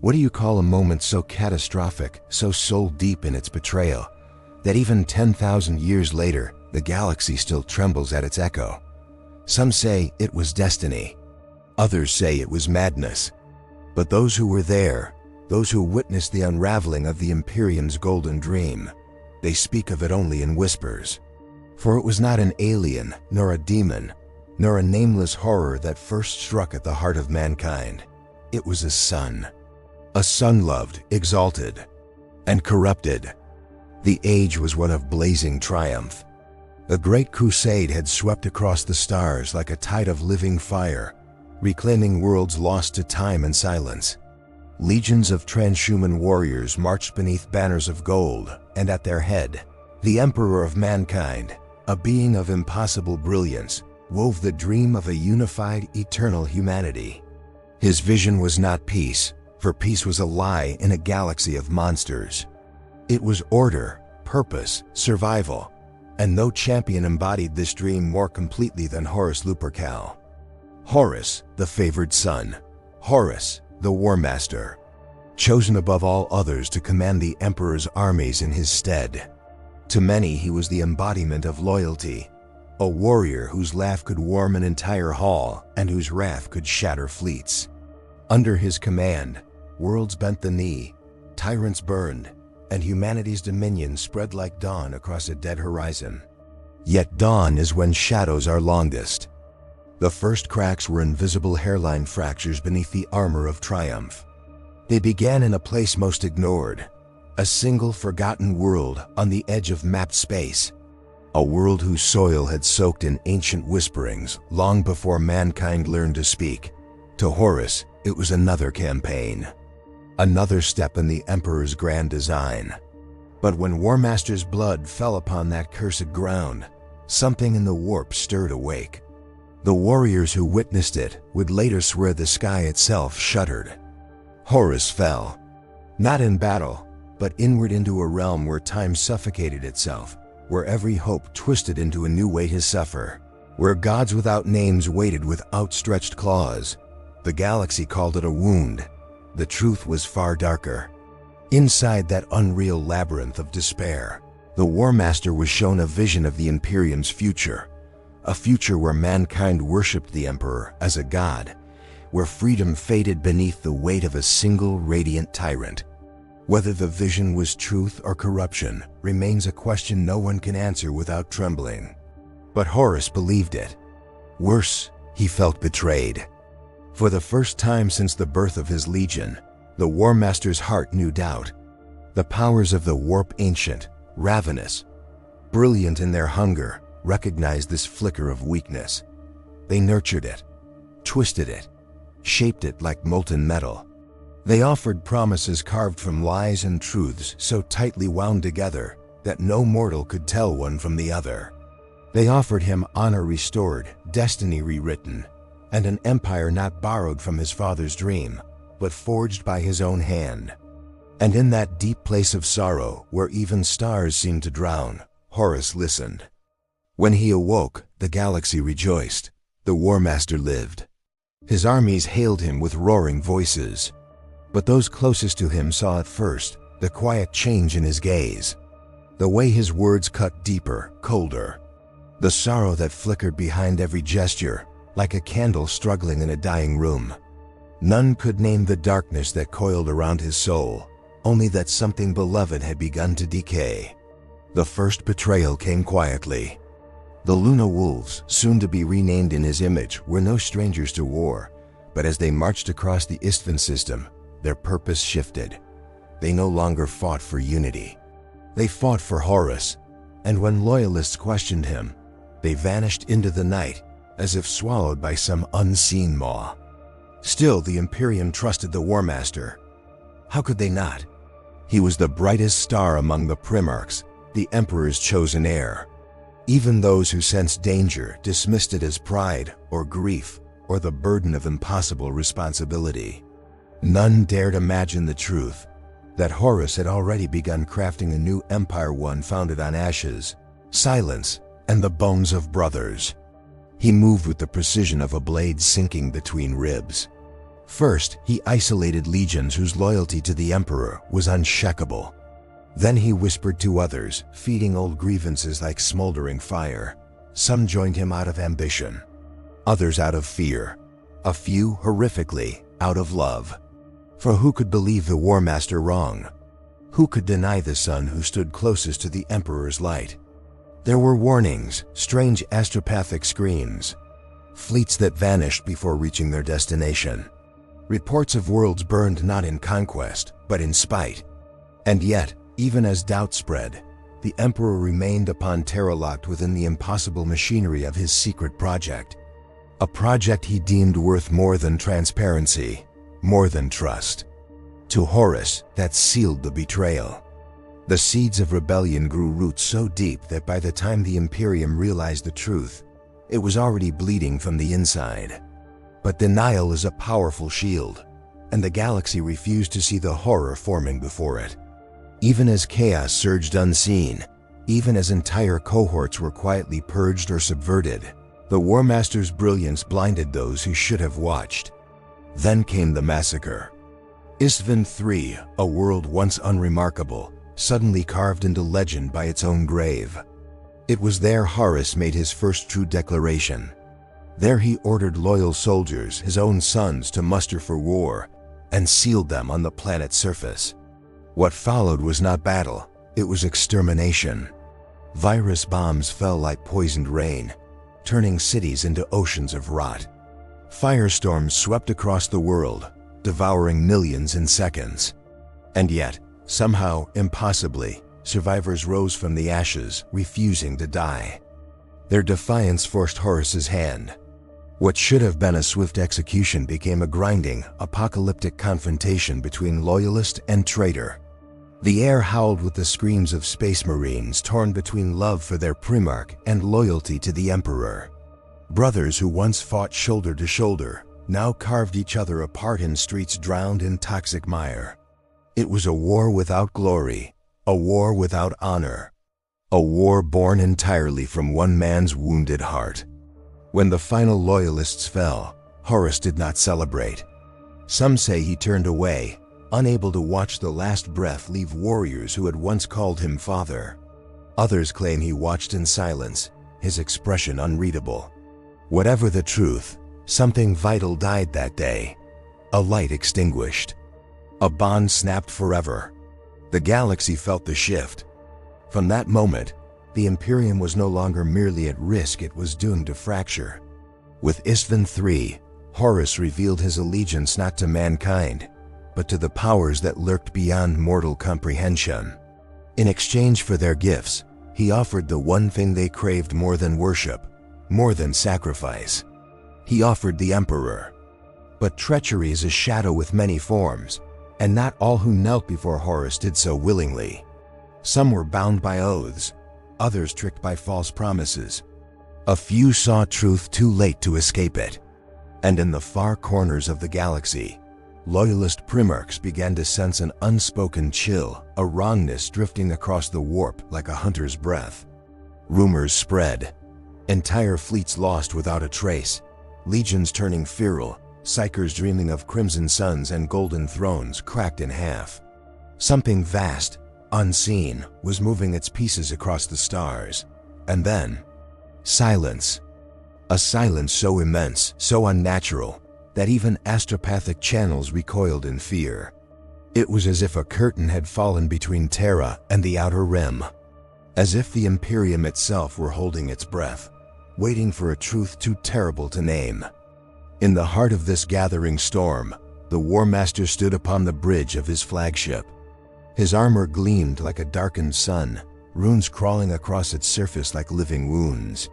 What do you call a moment so catastrophic, so soul-deep in its betrayal, that even 10,000 years later, the galaxy still trembles at its echo? Some say it was destiny. Others say it was madness. But those who were there, those who witnessed the unraveling of the Imperium's golden dream, they speak of it only in whispers. For it was not an alien, nor a demon, nor a nameless horror that first struck at the heart of mankind. It was a sun loved, exalted, and corrupted. The age was one of blazing triumph. A great crusade had swept across the stars like a tide of living fire, reclaiming worlds lost to time and silence. Legions of transhuman warriors marched beneath banners of gold, and at their head, the Emperor of mankind, a being of impossible brilliance, wove the dream of a unified, eternal humanity. His vision was not peace, for peace was a lie in a galaxy of monsters. It was order, purpose, survival, and no champion embodied this dream more completely than Horus Lupercal. Horus, the favored son. Horus, the War Master, chosen above all others to command the Emperor's armies in his stead. To many he was the embodiment of loyalty, a warrior whose laugh could warm an entire hall and whose wrath could shatter fleets. Under his command, worlds bent the knee, tyrants burned, and humanity's dominion spread like dawn across a dead horizon. Yet dawn is when shadows are longest. The first cracks were invisible hairline fractures beneath the armor of triumph. They began in a place most ignored, a single forgotten world on the edge of mapped space, a world whose soil had soaked in ancient whisperings long before mankind learned to speak. To Horus, it was another campaign, another step in the Emperor's grand design. But when War Master's blood fell upon that cursed ground, something in the warp stirred awake. The warriors who witnessed it would later swear the sky itself shuddered. Horus fell, not in battle, but inward into a realm where time suffocated itself, where every hope twisted into a new way to suffer, where gods without names waited with outstretched claws. The galaxy called it a wound. The truth was far darker. Inside that unreal labyrinth of despair, the War Master was shown a vision of the Imperium's future. A future where mankind worshipped the Emperor as a god, where freedom faded beneath the weight of a single radiant tyrant. Whether the vision was truth or corruption remains a question no one can answer without trembling. But Horus believed it. Worse, he felt betrayed. For the first time since the birth of his legion, the War Master's heart knew doubt. The powers of the warp ancient, ravenous, brilliant in their hunger, recognized this flicker of weakness. They nurtured it, twisted it, shaped it like molten metal. They offered promises carved from lies and truths so tightly wound together that no mortal could tell one from the other. They offered him honor restored, destiny rewritten, and an empire not borrowed from his father's dream, but forged by his own hand. And in that deep place of sorrow, where even stars seemed to drown, Horus listened. When he awoke, the galaxy rejoiced. The War Master lived. His armies hailed him with roaring voices. But those closest to him saw at first the quiet change in his gaze, the way his words cut deeper, colder, the sorrow that flickered behind every gesture, like a candle struggling in a dying room. None could name the darkness that coiled around his soul, only that something beloved had begun to decay. The first betrayal came quietly. The Luna Wolves, soon to be renamed in his image, were no strangers to war, but as they marched across the Istvan system, their purpose shifted. They no longer fought for unity. They fought for Horus, and when loyalists questioned him, they vanished into the night as if swallowed by some unseen maw. Still, the Imperium trusted the War Master. How could they not? He was the brightest star among the Primarchs, the Emperor's chosen heir. Even those who sensed danger dismissed it as pride or grief or the burden of impossible responsibility. None dared imagine the truth, that Horus had already begun crafting a new empire, one founded on ashes, silence, and the bones of brothers. He moved with the precision of a blade sinking between ribs. First, he isolated legions whose loyalty to the Emperor was unshakable. Then he whispered to others, feeding old grievances like smoldering fire. Some joined him out of ambition, others out of fear, a few, horrifically, out of love. For who could believe the War Master wrong? Who could deny the son who stood closest to the Emperor's light? There were warnings, strange astropathic screams, fleets that vanished before reaching their destination, reports of worlds burned not in conquest, but in spite. And yet, even as doubt spread, the Emperor remained upon Terra, locked within the impossible machinery of his secret project. A project he deemed worth more than transparency, more than trust. To Horus, that sealed the betrayal. The seeds of rebellion grew roots so deep that by the time the Imperium realized the truth, it was already bleeding from the inside. But denial is a powerful shield, and the galaxy refused to see the horror forming before it. Even as chaos surged unseen, even as entire cohorts were quietly purged or subverted, the War Master's brilliance blinded those who should have watched. Then came the massacre. Isstvan III, a world once unremarkable, suddenly carved into legend by its own grave. It was there Horus made his first true declaration. There he ordered loyal soldiers, his own sons, to muster for war, and sealed them on the planet's surface. What followed was not battle, it was extermination. Virus bombs fell like poisoned rain, turning cities into oceans of rot. Firestorms swept across the world, devouring millions in seconds. And yet, somehow, impossibly, survivors rose from the ashes, refusing to die. Their defiance forced Horus's hand. What should have been a swift execution became a grinding, apocalyptic confrontation between loyalist and traitor. The air howled with the screams of space marines torn between love for their primarch and loyalty to the Emperor. Brothers who once fought shoulder to shoulder now carved each other apart in streets drowned in toxic mire. It was a war without glory, a war without honor, a war born entirely from one man's wounded heart. When the final loyalists fell, Horus did not celebrate. Some say he turned away, unable to watch the last breath leave warriors who had once called him father. Others claim he watched in silence, his expression unreadable. Whatever the truth, something vital died that day. A light extinguished. A bond snapped forever. The galaxy felt the shift. From that moment, the Imperium was no longer merely at risk, it was doomed to fracture. With Isstvan III, Horus revealed his allegiance not to mankind, but to the powers that lurked beyond mortal comprehension. In exchange for their gifts, he offered the one thing they craved more than worship, more than sacrifice. He offered the Emperor. But treachery is a shadow with many forms, and not all who knelt before Horus did so willingly. Some were bound by oaths, others tricked by false promises. A few saw truth too late to escape it. And in the far corners of the galaxy, loyalist primarchs began to sense an unspoken chill, a wrongness drifting across the warp like a hunter's breath. Rumors spread. Entire fleets lost without a trace, legions turning feral, psychers dreaming of crimson suns and golden thrones cracked in half. Something vast, unseen, was moving its pieces across the stars. And then, silence. A silence so immense, so unnatural, that even astropathic channels recoiled in fear. It was as if a curtain had fallen between Terra and the outer rim. As if the Imperium itself were holding its breath, waiting for a truth too terrible to name. In the heart of this gathering storm, the War Master stood upon the bridge of his flagship. His armor gleamed like a darkened sun, runes crawling across its surface like living wounds.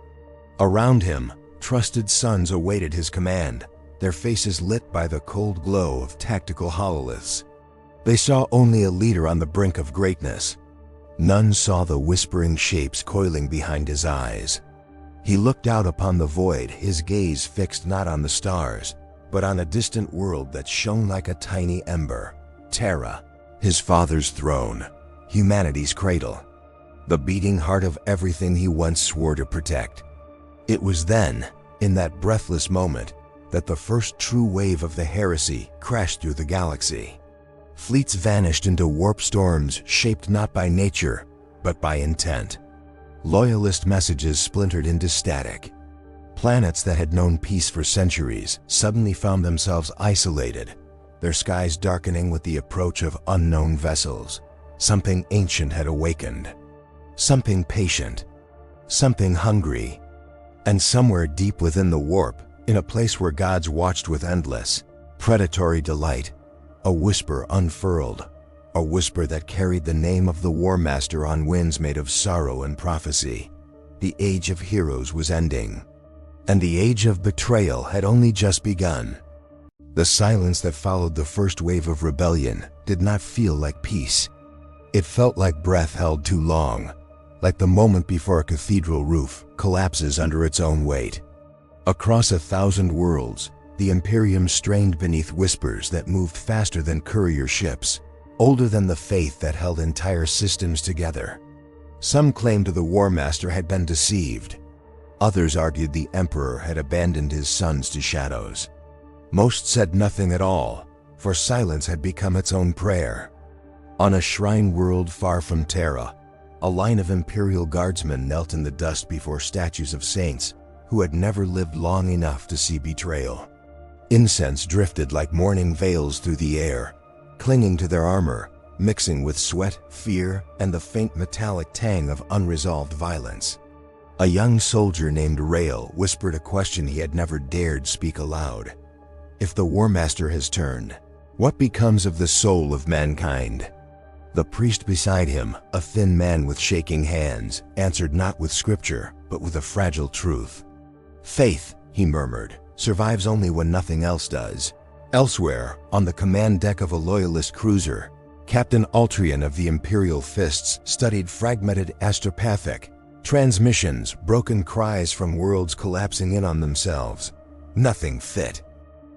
Around him, trusted sons awaited his command, their faces lit by the cold glow of tactical hololiths. They saw only a leader on the brink of greatness. None saw the whispering shapes coiling behind his eyes. He looked out upon the void, his gaze fixed not on the stars, but on a distant world that shone like a tiny ember. Terra, his father's throne, humanity's cradle, the beating heart of everything he once swore to protect. It was then, in that breathless moment, that the first true wave of the heresy crashed through the galaxy. Fleets vanished into warp storms shaped not by nature, but by intent. Loyalist messages splintered into static. Planets that had known peace for centuries suddenly found themselves isolated, their skies darkening with the approach of unknown vessels. Something ancient had awakened. Something patient. Something hungry. And somewhere deep within the warp, in a place where gods watched with endless, predatory delight, a whisper unfurled, a whisper that carried the name of the War Master on winds made of sorrow and prophecy. The age of heroes was ending, and the age of betrayal had only just begun. The silence that followed the first wave of rebellion did not feel like peace. It felt like breath held too long, like the moment before a cathedral roof collapses under its own weight. Across 1,000 worlds, the Imperium strained beneath whispers that moved faster than courier ships, older than the faith that held entire systems together. Some claimed the War Master had been deceived. Others argued the Emperor had abandoned his sons to shadows. Most said nothing at all, for silence had become its own prayer. On a shrine world far from Terra, a line of Imperial guardsmen knelt in the dust before statues of saints who had never lived long enough to see betrayal. Incense drifted like morning veils through the air, clinging to their armor, mixing with sweat, fear, and the faint metallic tang of unresolved violence. A young soldier named Rael whispered a question he had never dared speak aloud. If the War Master has turned, what becomes of the soul of mankind? The priest beside him, a thin man with shaking hands, answered not with scripture, but with a fragile truth. Faith, he murmured, survives only when nothing else does. Elsewhere, on the command deck of a loyalist cruiser, Captain Altrian of the Imperial Fists studied fragmented astropathic transmissions, broken cries from worlds collapsing in on themselves. Nothing fit.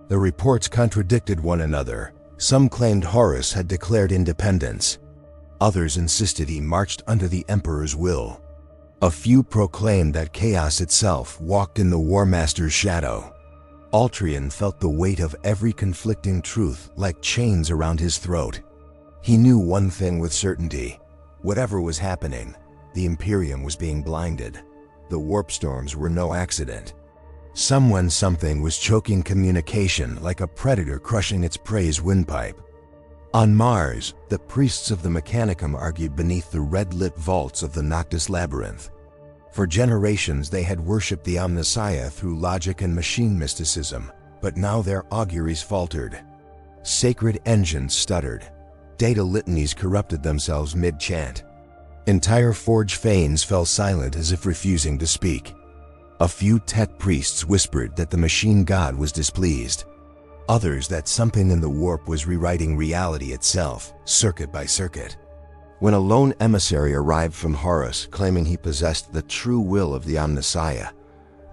The reports contradicted one another. Some claimed Horus had declared independence. Others insisted he marched under the Emperor's will. A few proclaimed that chaos itself walked in the War Master's shadow. Altrian felt the weight of every conflicting truth like chains around his throat. He knew one thing with certainty. Whatever was happening, the Imperium was being blinded. The warp storms were no accident. Something was choking communication like a predator crushing its prey's windpipe. On Mars, the priests of the Mechanicum argued beneath the red-lit vaults of the Noctis Labyrinth. For generations they had worshipped the Omnissiah through logic and machine mysticism, but now their auguries faltered. Sacred engines stuttered. Data litanies corrupted themselves mid-chant. Entire Forge Fanes fell silent as if refusing to speak. A few Tet priests whispered that the machine god was displeased. Others that something in the warp was rewriting reality itself, circuit by circuit. When a lone emissary arrived from Horus claiming he possessed the true will of the Omnissiah,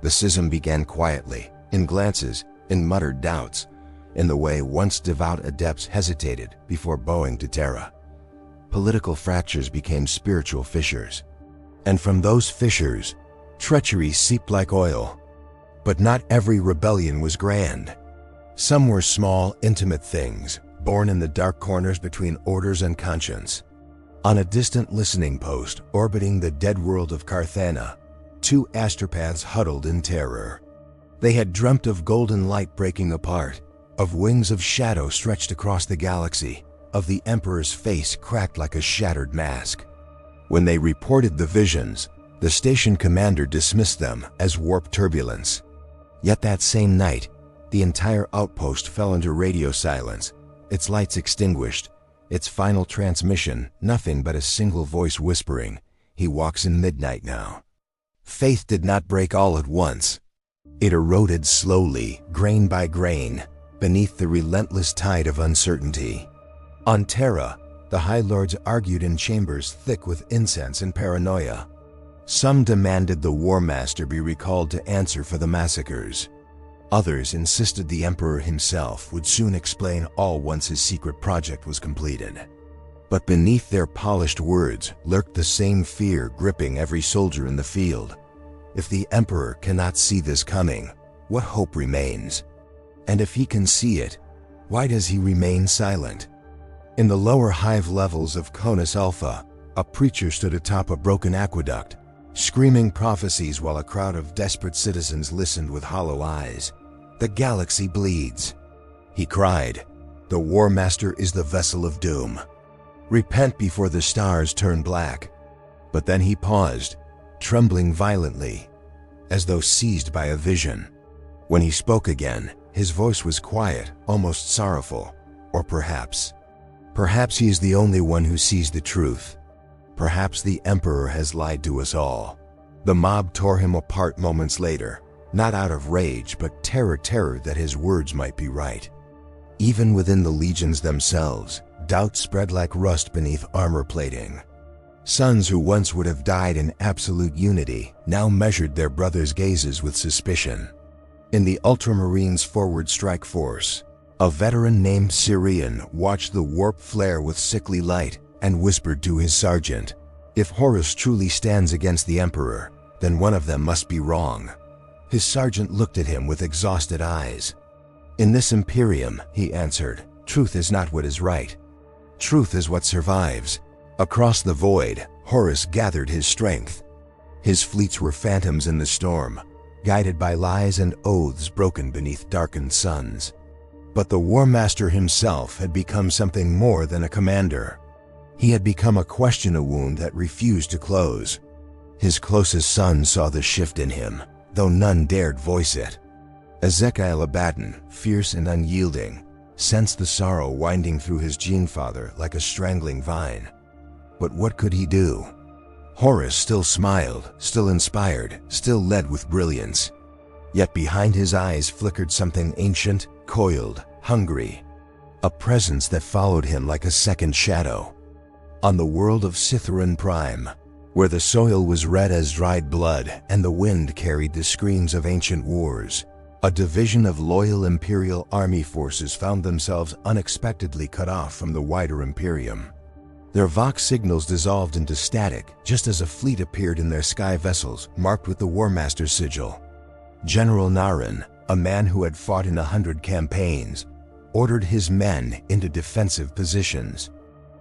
the schism began quietly, in glances, in muttered doubts, in the way once devout adepts hesitated before bowing to Terra. Political fractures became spiritual fissures. And from those fissures, treachery seeped like oil. But not every rebellion was grand. Some were small, intimate things, born in the dark corners between orders and conscience. On a distant listening post orbiting the dead world of Carthana, two astropaths huddled in terror. They had dreamt of golden light breaking apart, of wings of shadow stretched across the galaxy, of the Emperor's face cracked like a shattered mask. When they reported the visions, the station commander dismissed them as warp turbulence. Yet that same night, the entire outpost fell into radio silence, its lights extinguished, its final transmission nothing but a single voice whispering, "He walks in midnight now." Faith did not break all at once. It eroded slowly, grain by grain, beneath the relentless tide of uncertainty. On Terra, the High Lords argued in chambers thick with incense and paranoia. Some demanded the War Master be recalled to answer for the massacres. Others insisted the Emperor himself would soon explain all once his secret project was completed. But beneath their polished words lurked the same fear gripping every soldier in the field. If the Emperor cannot see this coming, what hope remains? And if he can see it, why does he remain silent? In the lower hive levels of Conus Alpha, a preacher stood atop a broken aqueduct, screaming prophecies while a crowd of desperate citizens listened with hollow eyes. "The galaxy bleeds," he cried. "The War Master is the vessel of doom. Repent before the stars turn black." But then he paused, trembling violently, as though seized by a vision. When he spoke again, his voice was quiet, almost sorrowful. Or perhaps he is the only one who sees the truth. Perhaps the Emperor has lied to us all. The mob tore him apart moments later, not out of rage, but terror that his words might be right. Even within the legions themselves, doubt spread like rust beneath armor plating. Sons who once would have died in absolute unity now measured their brothers' gazes with suspicion. In the Ultramarines' forward strike force, a veteran named Syrian watched the warp flare with sickly light and whispered to his sergeant, "If Horus truly stands against the Emperor, then one of them must be wrong." His sergeant looked at him with exhausted eyes. "In this Imperium," he answered, "truth is not what is right. Truth is what survives." Across the void, Horus gathered his strength. His fleets were phantoms in the storm, guided by lies and oaths broken beneath darkened suns. But the War Master himself had become something more than a commander. He had become a question wound that refused to close. His closest sons saw the shift in him, though none dared voice it. Ezekiel Abaddon, fierce and unyielding, sensed the sorrow winding through his gene-father like a strangling vine. But what could he do? Horus still smiled, still inspired, still led with brilliance. Yet behind his eyes flickered something ancient, coiled, hungry. A presence that followed him like a second shadow. On the world of Scytheron Prime, where the soil was red as dried blood and the wind carried the screams of ancient wars, a division of loyal Imperial army forces found themselves unexpectedly cut off from the wider Imperium. Their Vox signals dissolved into static just as a fleet appeared in their sky vessels marked with the War Master's sigil. General Narration, a man who had fought in 100 campaigns, ordered his men into defensive positions.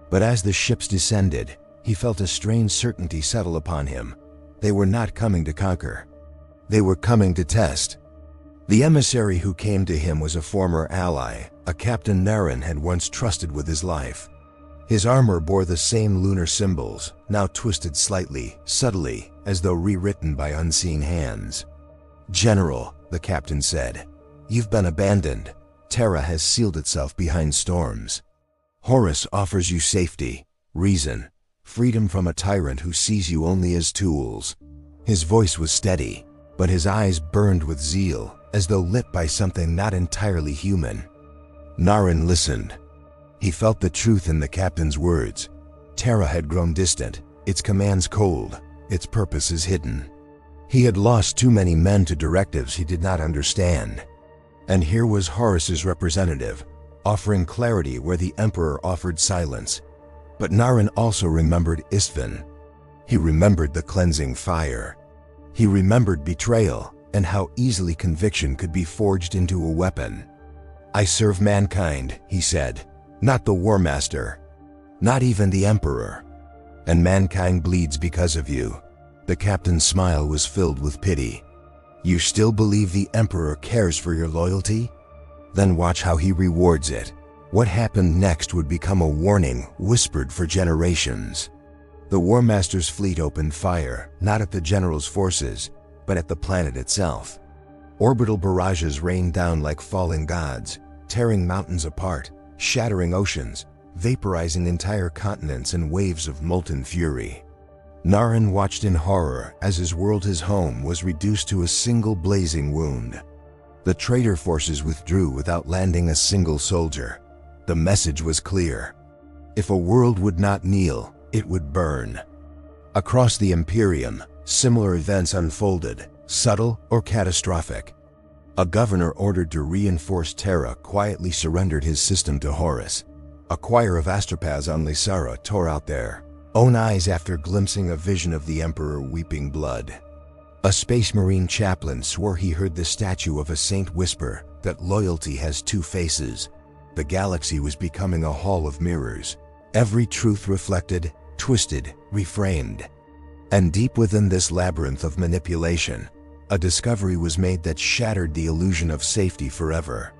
But as the ships descended, he felt a strange certainty settle upon him. They were not coming to conquer. They were coming to test. The emissary who came to him was a former ally, a Captain Narration had once trusted with his life. His armor bore the same lunar symbols, now twisted slightly, subtly, as though rewritten by unseen hands. "General," the captain said, "you've been abandoned. Terra has sealed itself behind storms. Horus offers you safety, reason, freedom from a tyrant who sees you only as tools." His voice was steady, but his eyes burned with zeal, as though lit by something not entirely human. Narration listened. He felt the truth in the captain's words. Terra had grown distant, its commands cold, its purposes hidden. He had lost too many men to directives he did not understand. And here was Horus's representative, offering clarity where the Emperor offered silence. But Narration also remembered Istvan. He remembered the cleansing fire. He remembered betrayal and how easily conviction could be forged into a weapon. "I serve mankind," he said, "not the War Master, not even the Emperor. And mankind bleeds because of you." The captain's smile was filled with pity. "You still believe the Emperor cares for your loyalty? Then watch how he rewards it." What happened next would become a warning whispered for generations. The War Master's fleet opened fire, not at the general's forces, but at the planet itself. Orbital barrages rained down like falling gods, tearing mountains apart, shattering oceans, vaporizing entire continents in waves of molten fury. Narration watched in horror as his world, his home, was reduced to a single blazing wound. The traitor forces withdrew without landing a single soldier. The message was clear. If a world would not kneel, it would burn. Across the Imperium, similar events unfolded, subtle or catastrophic. A governor ordered to reinforce Terra quietly surrendered his system to Horus. A choir of astropaths on Lysara tore out their own eyes after glimpsing a vision of the Emperor weeping blood. A Space Marine chaplain swore he heard the statue of a saint whisper, that loyalty has two faces. The galaxy was becoming a hall of mirrors, every truth reflected, twisted, reframed. And deep within this labyrinth of manipulation, a discovery was made that shattered the illusion of safety forever.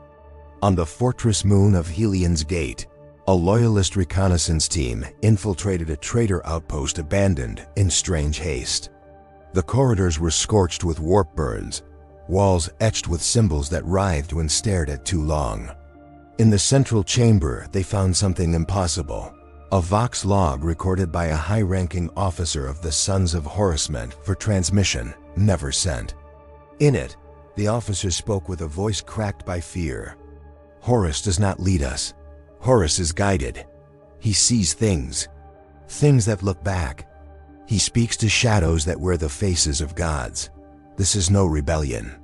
On the fortress moon of Helion's Gate, a loyalist reconnaissance team infiltrated a traitor outpost abandoned in strange haste. The corridors were scorched with warp burns, walls etched with symbols that writhed when stared at too long. In the central chamber, they found something impossible. A Vox log recorded by a high-ranking officer of the Sons of Horus meant for transmission, never sent. In it, the officer spoke with a voice cracked by fear. Horus does not lead us. Horus is guided. He sees things that look back. He speaks to shadows that wear the faces of gods. This is no rebellion.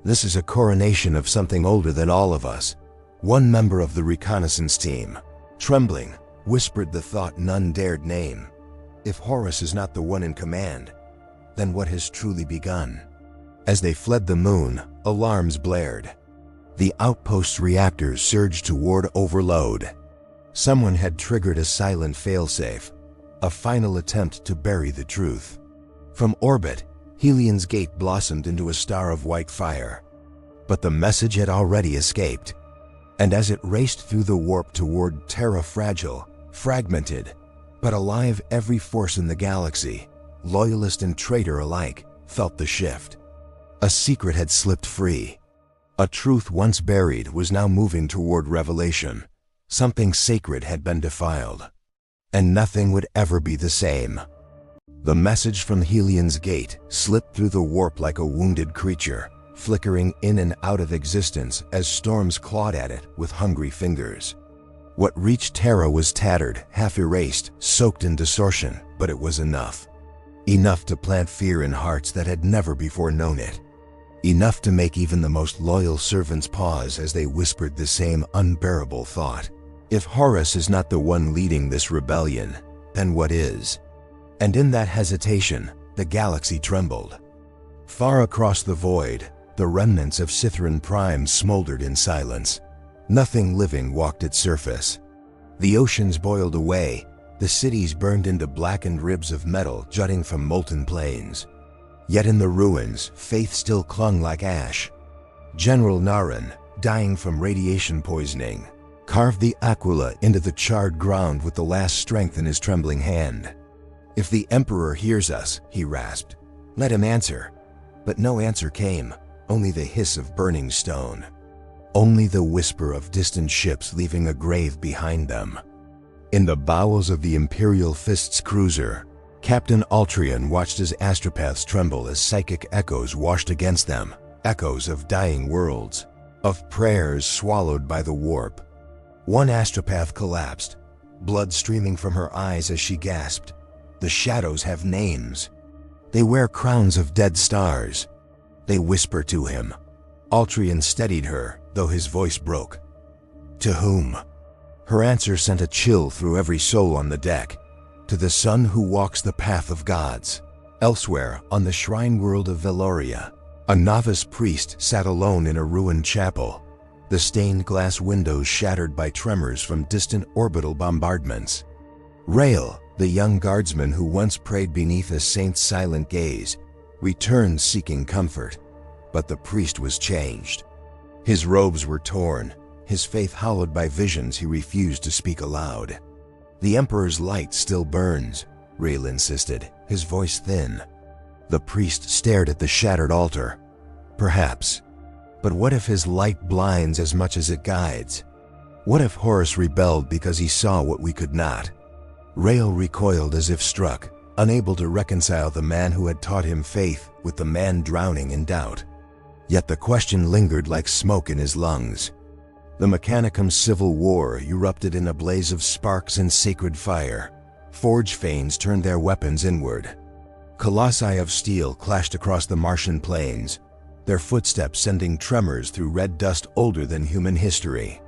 This is a coronation of something older than all of us. One member of the reconnaissance team, trembling, whispered the thought none dared name. If Horus is not the one in command, then what has truly begun? As they fled the moon, alarms blared. The outpost's reactors surged toward overload. Someone had triggered a silent failsafe, a final attempt to bury the truth. From orbit, Helion's Gate blossomed into a star of white fire. But the message had already escaped. And as it raced through the warp toward Terra, fragile, fragmented, but alive, every force in the galaxy, loyalist and traitor alike, felt the shift. A secret had slipped free. A truth once buried was now moving toward revelation. Something sacred had been defiled, and nothing would ever be the same. The message from Helion's Gate slipped through the warp like a wounded creature, flickering in and out of existence as storms clawed at it with hungry fingers. What reached Terra was tattered, half erased, soaked in distortion, but it was enough. Enough to plant fear in hearts that had never before known it. Enough to make even the most loyal servants pause as they whispered the same unbearable thought. If Horus is not the one leading this rebellion, then what is? And in that hesitation, the galaxy trembled. Far across the void, the remnants of Sithran Prime smoldered in silence. Nothing living walked its surface. The oceans boiled away, the cities burned into blackened ribs of metal jutting from molten plains. Yet in the ruins, faith still clung like ash. General Narration, dying from radiation poisoning, carved the aquila into the charred ground with the last strength in his trembling hand. "If the Emperor hears us," he rasped, "let him answer." But no answer came, only the hiss of burning stone. Only the whisper of distant ships leaving a grave behind them. In the bowels of the Imperial Fist's cruiser, Captain Altrian watched his astropaths tremble as psychic echoes washed against them, echoes of dying worlds, of prayers swallowed by the warp. One astropath collapsed, blood streaming from her eyes as she gasped. The shadows have names. They wear crowns of dead stars. They whisper to him. Altrian steadied her, though his voice broke. To whom? Her answer sent a chill through every soul on the deck. To the son who walks the path of gods. Elsewhere, on the shrine world of Veloria, a novice priest sat alone in a ruined chapel, the stained glass windows shattered by tremors from distant orbital bombardments. Rael, the young guardsman who once prayed beneath a saint's silent gaze, returned seeking comfort, but the priest was changed. His robes were torn, his faith hollowed by visions he refused to speak aloud. "The Emperor's light still burns," Rael insisted, his voice thin. The priest stared at the shattered altar. Perhaps. But what if his light blinds as much as it guides? What if Horus rebelled because he saw what we could not? Rael recoiled as if struck, unable to reconcile the man who had taught him faith with the man drowning in doubt. Yet the question lingered like smoke in his lungs. The Mechanicum's civil war erupted in a blaze of sparks and sacred fire. Forge fanes turned their weapons inward. Colossi of steel clashed across the Martian plains, their footsteps sending tremors through red dust older than human history.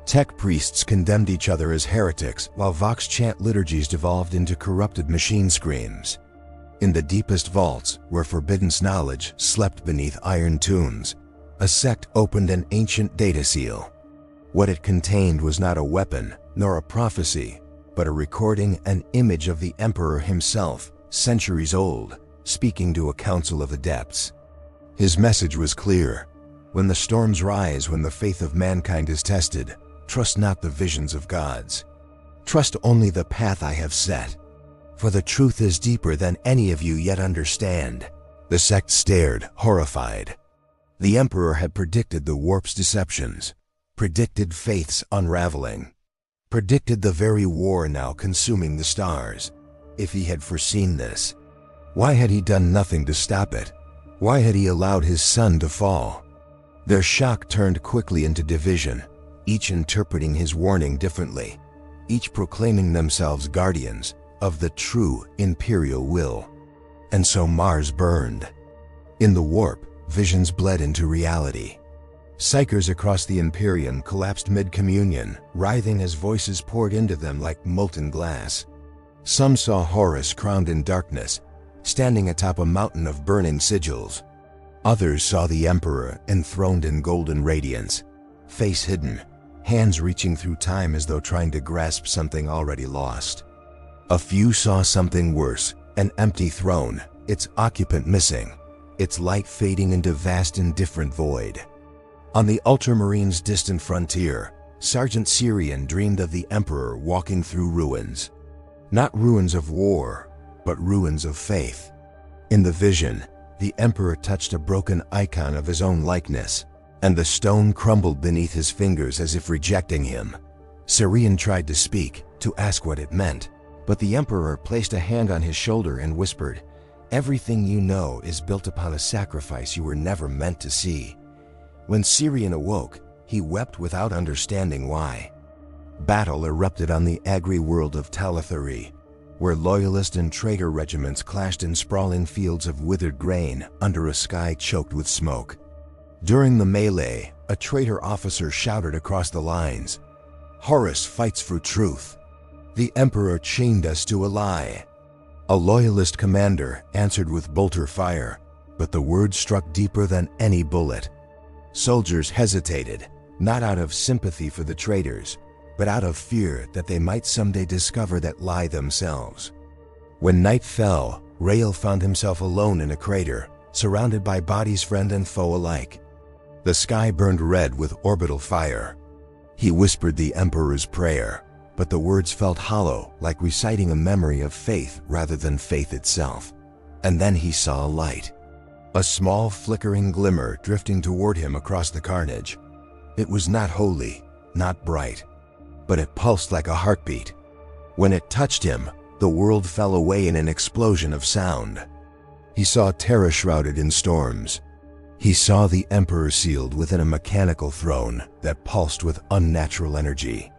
Tech priests condemned each other as heretics, while Vox chant liturgies devolved into corrupted machine screams. In the deepest vaults, where forbidden knowledge slept beneath iron tombs, a sect opened an ancient data seal. What it contained was not a weapon, nor a prophecy, but a recording, an image of the Emperor himself, centuries old, speaking to a council of adepts. His message was clear. When the storms rise, when the faith of mankind is tested, trust not the visions of gods. Trust only the path I have set. For the truth is deeper than any of you yet understand. The sect stared, horrified. The Emperor had predicted the warp's deceptions, predicted faith's unraveling, predicted the very war now consuming the stars. If he had foreseen this, why had he done nothing to stop it? Why had he allowed his son to fall? Their shock turned quickly into division, each interpreting his warning differently, each proclaiming themselves guardians of the true Imperial will. And so Mars burned. In the warp, visions bled into reality. Psychers across the Imperium collapsed mid-communion, writhing as voices poured into them like molten glass. Some saw Horus crowned in darkness, standing atop a mountain of burning sigils. Others saw the Emperor enthroned in golden radiance, face hidden, hands reaching through time as though trying to grasp something already lost. A few saw something worse, an empty throne, its occupant missing, its light fading into vast indifferent void. On the Ultramarine's distant frontier, Sergeant Syrian dreamed of the Emperor walking through ruins. Not ruins of war, but ruins of faith. In the vision, the Emperor touched a broken icon of his own likeness, and the stone crumbled beneath his fingers as if rejecting him. Syrian tried to speak, to ask what it meant, but the Emperor placed a hand on his shoulder and whispered, "Everything you know is built upon a sacrifice you were never meant to see." When Syrian awoke, he wept without understanding why. Battle erupted on the agri world of Talathari, where loyalist and traitor regiments clashed in sprawling fields of withered grain under a sky choked with smoke. During the melee, a traitor officer shouted across the lines, "Horus fights for truth. The Emperor chained us to a lie." A loyalist commander answered with bolter fire, but the words struck deeper than any bullet. Soldiers hesitated, not out of sympathy for the traitors, but out of fear that they might someday discover that lie themselves. When night fell, Rael found himself alone in a crater, surrounded by bodies friend and foe alike. The sky burned red with orbital fire. He whispered the Emperor's prayer, but the words felt hollow, like reciting a memory of faith rather than faith itself. And then he saw a light. A small flickering glimmer drifting toward him across the carnage. It was not holy, not bright, but it pulsed like a heartbeat. When it touched him, the world fell away in an explosion of sound. He saw Terra shrouded in storms. He saw the Emperor sealed within a mechanical throne that pulsed with unnatural energy.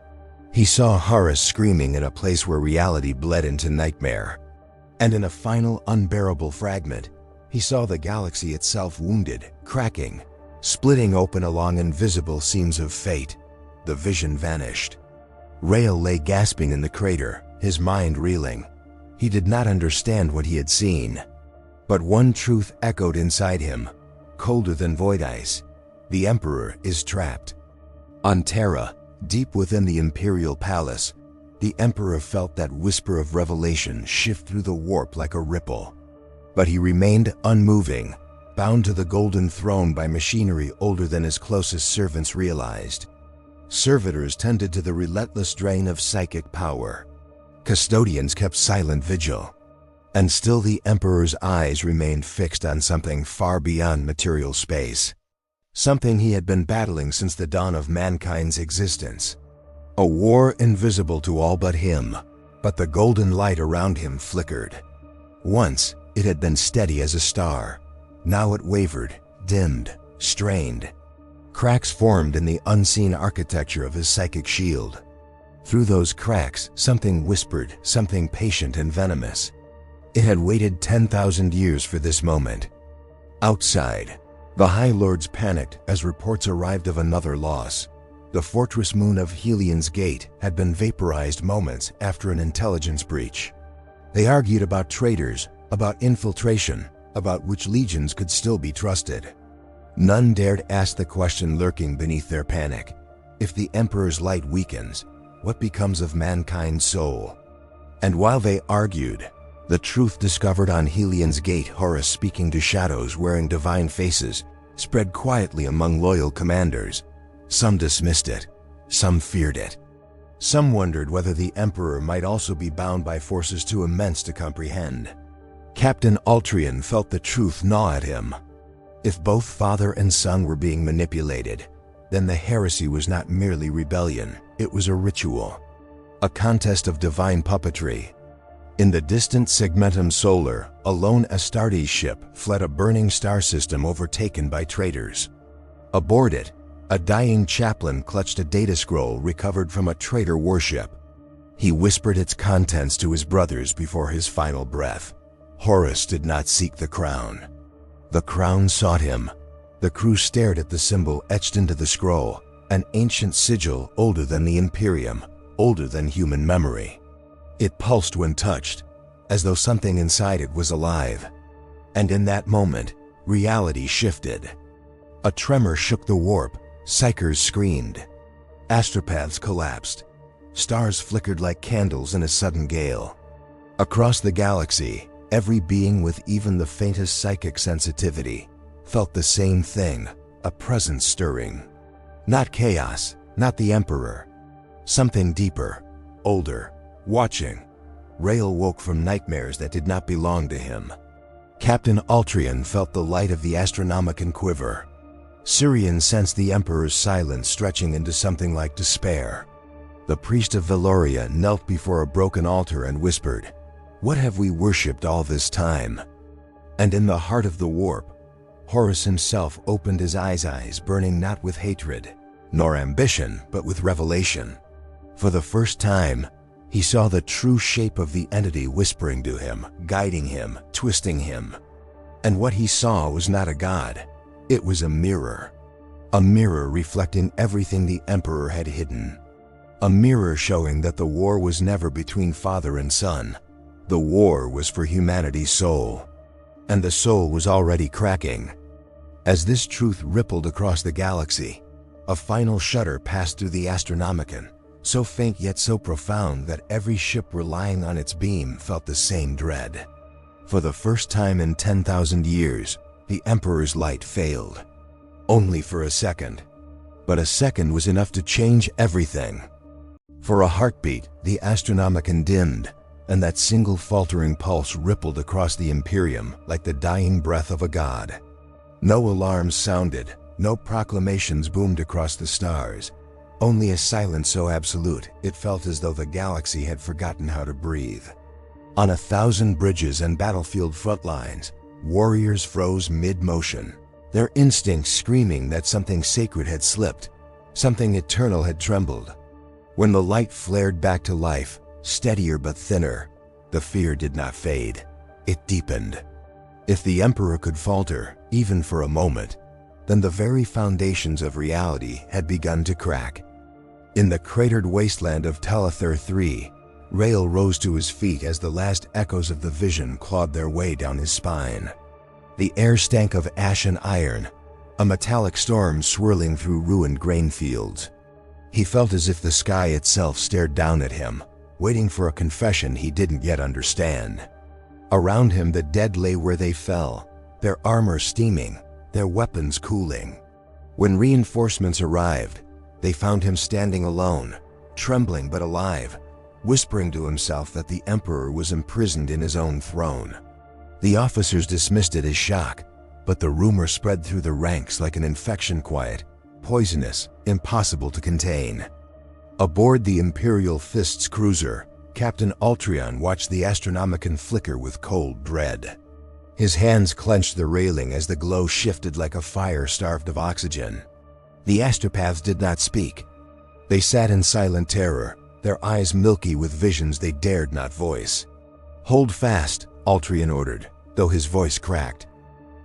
He saw Horus screaming in a place where reality bled into nightmare. And in a final unbearable fragment, he saw the galaxy itself wounded, cracking, splitting open along invisible seams of fate. The vision vanished. Rael lay gasping in the crater, his mind reeling. He did not understand what he had seen. But one truth echoed inside him, colder than void ice. The Emperor is trapped. On Terra, deep within the Imperial Palace, the Emperor felt that whisper of revelation shift through the warp like a ripple. But he remained unmoving, bound to the golden throne by machinery older than his closest servants realized. Servitors tended to the relentless drain of psychic power. Custodians kept silent vigil. And still the Emperor's eyes remained fixed on something far beyond material space. Something he had been battling since the dawn of mankind's existence. A war invisible to all but him, but the golden light around him flickered. Once, it had been steady as a star. Now it wavered, dimmed, strained. Cracks formed in the unseen architecture of his psychic shield. Through those cracks, something whispered, something patient and venomous. It had waited 10,000 years for this moment. Outside, the High Lords panicked as reports arrived of another loss. The fortress moon of Helion's Gate had been vaporized moments after an intelligence breach. They argued about traitors, about infiltration, about which legions could still be trusted. None dared ask the question lurking beneath their panic. If the Emperor's light weakens, what becomes of mankind's soul? And while they argued, the truth discovered on Helion's gate, Horus speaking to shadows wearing divine faces, spread quietly among loyal commanders. Some dismissed it, some feared it. Some wondered whether the Emperor might also be bound by forces too immense to comprehend. Captain Altrian felt the truth gnaw at him. If both father and son were being manipulated, then the heresy was not merely rebellion, it was a ritual. A contest of divine puppetry. In the distant Segmentum Solar, a lone Astartes ship fled a burning star system overtaken by traitors. Aboard it, a dying chaplain clutched a data scroll recovered from a traitor warship. He whispered its contents to his brothers before his final breath. Horus did not seek the crown. The crown sought him. The crew stared at the symbol etched into the scroll, an ancient sigil older than the Imperium, older than human memory. It pulsed when touched, as though something inside it was alive. And in that moment, reality shifted. A tremor shook the warp, psychers screamed. Astropaths collapsed. Stars flickered like candles in a sudden gale. Across the galaxy, every being with even the faintest psychic sensitivity felt the same thing, a presence stirring. Not chaos, not the Emperor. Something deeper, older, watching. Rael woke from nightmares that did not belong to him. Captain Altrian felt the light of the Astronomicon quiver. Sirian sensed the Emperor's silence stretching into something like despair. The priest of Veloria knelt before a broken altar and whispered, "What have we worshipped all this time?" And in the heart of the warp, Horus himself opened his eyes burning not with hatred, nor ambition, but with revelation. For the first time, he saw the true shape of the entity whispering to him, guiding him, twisting him. And what he saw was not a god. It was a mirror reflecting everything the Emperor had hidden. A mirror showing that the war was never between father and son. The war was for humanity's soul. And the soul was already cracking. As this truth rippled across the galaxy, a final shudder passed through the Astronomicon, so faint yet so profound that every ship relying on its beam felt the same dread. For the first time in 10,000 years, the Emperor's light failed. Only for a second. But a second was enough to change everything. For a heartbeat, the Astronomicon dimmed, and that single faltering pulse rippled across the Imperium like the dying breath of a god. No alarms sounded, no proclamations boomed across the stars. Only a silence so absolute, it felt as though the galaxy had forgotten how to breathe. On 1,000 bridges and battlefield front lines, warriors froze mid-motion, their instincts screaming that something sacred had slipped, something eternal had trembled. When the light flared back to life, steadier but thinner, the fear did not fade. It deepened. If the Emperor could falter, even for a moment, then the very foundations of reality had begun to crack. In the cratered wasteland of Telether III, Rael rose to his feet as the last echoes of the vision clawed their way down his spine. The air stank of ash and iron, a metallic storm swirling through ruined grain fields. He felt as if the sky itself stared down at him, waiting for a confession he didn't yet understand. Around him the dead lay where they fell, their armor steaming, their weapons cooling. When reinforcements arrived, they found him standing alone, trembling but alive, whispering to himself that the Emperor was imprisoned in his own throne. The officers dismissed it as shock, but the rumor spread through the ranks like an infection, quiet, poisonous, impossible to contain. Aboard the Imperial Fist's cruiser, Captain Altrian watched the Astronomicon flicker with cold dread. His hands clenched the railing as the glow shifted like a fire starved of oxygen. The astropaths did not speak. They sat in silent terror, their eyes milky with visions they dared not voice. "Hold fast," Altrian ordered, though his voice cracked.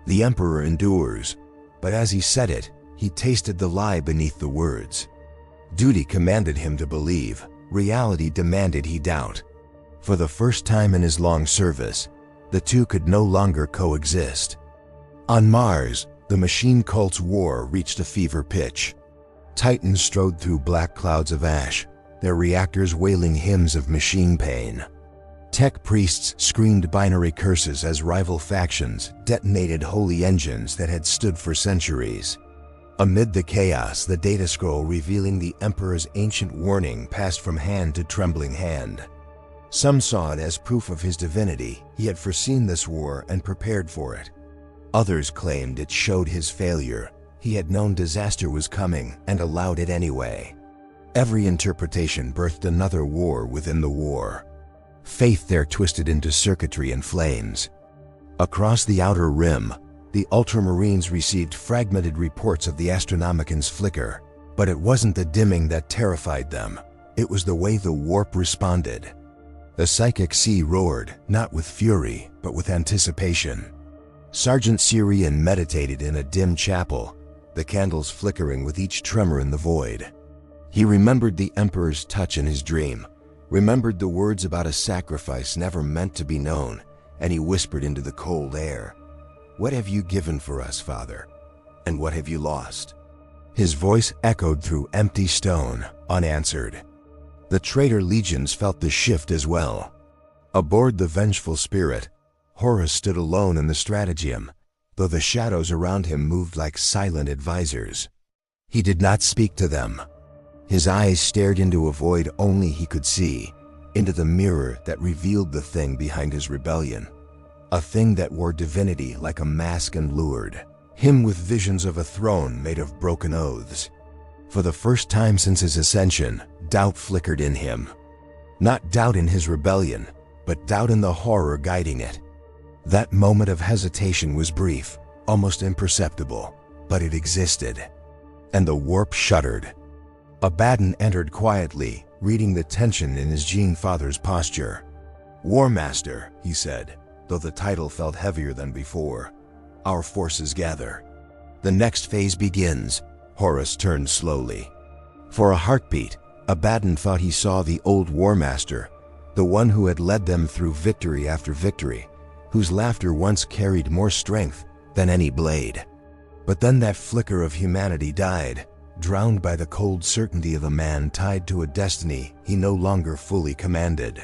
"The Emperor endures," but as he said it, he tasted the lie beneath the words. Duty commanded him to believe, reality demanded he doubt. For the first time in his long service, the two could no longer coexist. On Mars, The machine cult's war reached a fever pitch. Titans strode through black clouds of ash, their reactors wailing hymns of machine pain. Tech priests screamed binary curses as rival factions detonated holy engines that had stood for centuries. Amid the chaos, the data scroll revealing the Emperor's ancient warning passed from hand to trembling hand. Some saw it as proof of his divinity. He had foreseen this war and prepared for it. Others claimed it showed his failure. He had known disaster was coming and allowed it anyway. Every interpretation birthed another war within the war. Faith there twisted into circuitry and flames. Across the outer rim, the Ultramarines received fragmented reports of the Astronomicons' flicker, but it wasn't the dimming that terrified them. It was the way the warp responded. The psychic sea roared, not with fury, but with anticipation. Sergeant Syrian meditated in a dim chapel, the candles flickering with each tremor in the void. He remembered the Emperor's touch in his dream, remembered the words about a sacrifice never meant to be known, and he whispered into the cold air, "What have you given for us, Father? And what have you lost?" His voice echoed through empty stone, unanswered. The traitor legions felt the shift as well. Aboard the vengeful spirit, Horus stood alone in the stratagem, though the shadows around him moved like silent advisors. He did not speak to them. His eyes stared into a void only he could see, into the mirror that revealed the thing behind his rebellion. A thing that wore divinity like a mask and lured him with visions of a throne made of broken oaths. For the first time since his ascension, doubt flickered in him. Not doubt in his rebellion, but doubt in the horror guiding it. That moment of hesitation was brief, almost imperceptible, but it existed. And the warp shuddered. Abaddon entered quietly, reading the tension in his Gene Father's posture. "War Master," he said, though the title felt heavier than before. "Our forces gather. The next phase begins." Horus turned slowly. For a heartbeat, Abaddon thought he saw the old War Master, the one who had led them through victory after victory, whose laughter once carried more strength than any blade. But then that flicker of humanity died, drowned by the cold certainty of a man tied to a destiny he no longer fully commanded.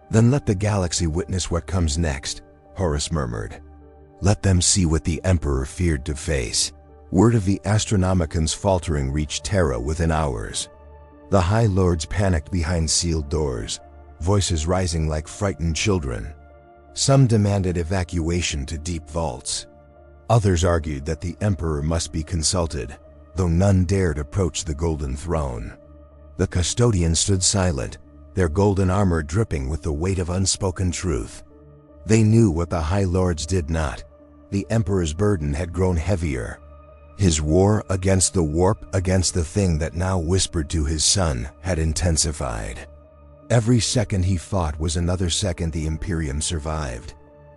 "Then let the galaxy witness what comes next," Horus murmured. "Let them see what the Emperor feared to face." Word of the Astronomicons' faltering reached Terra within hours. The High Lords panicked behind sealed doors, voices rising like frightened children. Some demanded evacuation to deep vaults. Others argued that the Emperor must be consulted, though none dared approach the Golden Throne. The custodians stood silent, their golden armor dripping with the weight of unspoken truth. They knew what the High Lords did not. The Emperor's burden had grown heavier. His war against the warp, against the thing that now whispered to his son, had intensified. Every second he fought was another second the Imperium survived,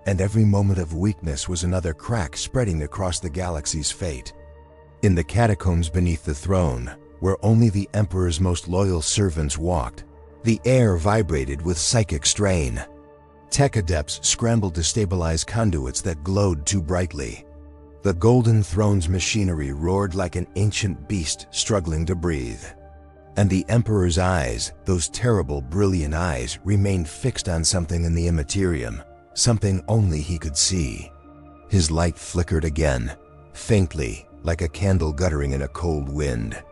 and every moment of weakness was another crack spreading across the galaxy's fate. In the catacombs beneath the throne, where only the Emperor's most loyal servants walked, the air vibrated with psychic strain. Tech adepts scrambled to stabilize conduits that glowed too brightly. The Golden Throne's machinery roared like an ancient beast struggling to breathe. And the Emperor's eyes, those terrible, brilliant eyes, remained fixed on something in the immaterium, something only he could see. His light flickered again, faintly, like a candle guttering in a cold wind.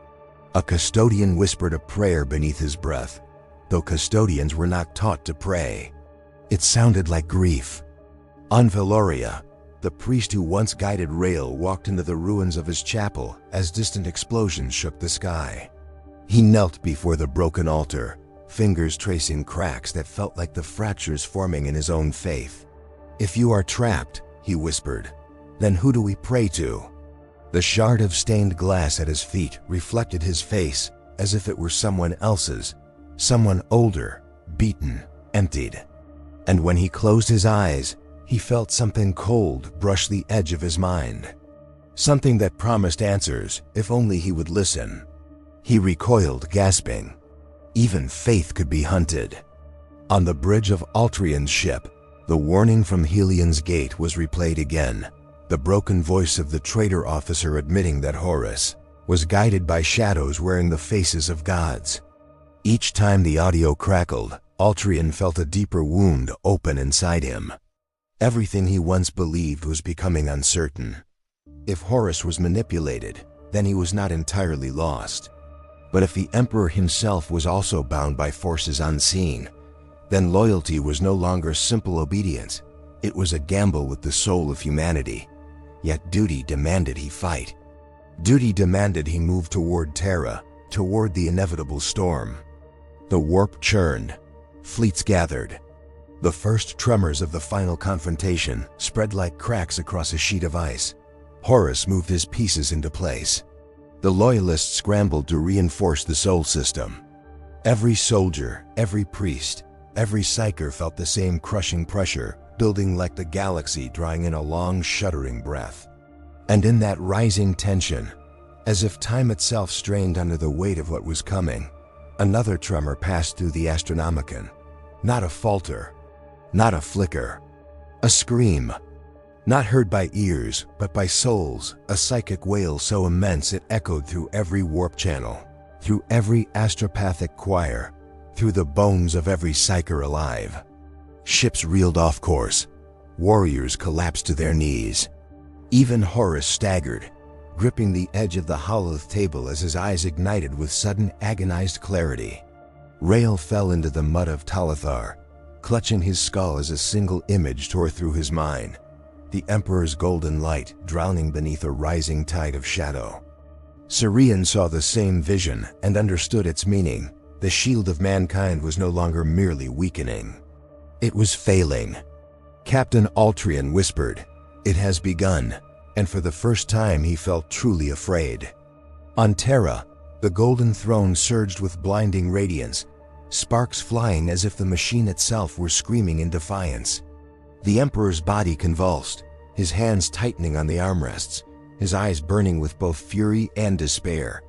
A custodian whispered a prayer beneath his breath, though custodians were not taught to pray. It sounded like grief. On Veloria, the priest who once guided Rael walked into the ruins of his chapel as distant explosions shook the sky. He knelt before the broken altar, fingers tracing cracks that felt like the fractures forming in his own faith. "If you are trapped," he whispered, "then who do we pray to?" The shard of stained glass at his feet reflected his face as if it were someone else's, someone older, beaten, emptied. And when he closed his eyes, he felt something cold brush the edge of his mind. Something that promised answers, if only he would listen. He recoiled, gasping. Even faith could be hunted. On the bridge of Altrian's ship, the warning from Helion's gate was replayed again, the broken voice of the traitor officer admitting that Horus was guided by shadows wearing the faces of gods. Each time the audio crackled, Altrian felt a deeper wound open inside him. Everything he once believed was becoming uncertain. If Horus was manipulated, then he was not entirely lost. But if the Emperor himself was also bound by forces unseen, then loyalty was no longer simple obedience. It was a gamble with the soul of humanity. Yet duty demanded he fight. Duty demanded he move toward Terra, toward the inevitable storm. The warp churned. Fleets gathered. The first tremors of the final confrontation spread like cracks across a sheet of ice. Horus moved his pieces into place. The Loyalists scrambled to reinforce the Sol system. Every soldier, every priest, every psyker felt the same crushing pressure, building like the galaxy drawing in a long, shuddering breath. And in that rising tension, as if time itself strained under the weight of what was coming, another tremor passed through the Astronomicon. Not a falter, not a flicker, a scream. Not heard by ears, but by souls, a psychic wail so immense it echoed through every warp channel, through every astropathic choir, through the bones of every psyker alive. Ships reeled off course. Warriors collapsed to their knees. Even Horus staggered, gripping the edge of the hollowed table as his eyes ignited with sudden agonized clarity. Rael fell into the mud of Talithar, clutching his skull as a single image tore through his mind. The Emperor's golden light drowning beneath a rising tide of shadow. Sirian saw the same vision and understood its meaning. The shield of mankind was no longer merely weakening. It was failing. Captain Altrian whispered, "It has begun," and for the first time he felt truly afraid. On Terra, the golden throne surged with blinding radiance, sparks flying as if the machine itself were screaming in defiance. The Emperor's body convulsed, his hands tightening on the armrests, his eyes burning with both fury and despair.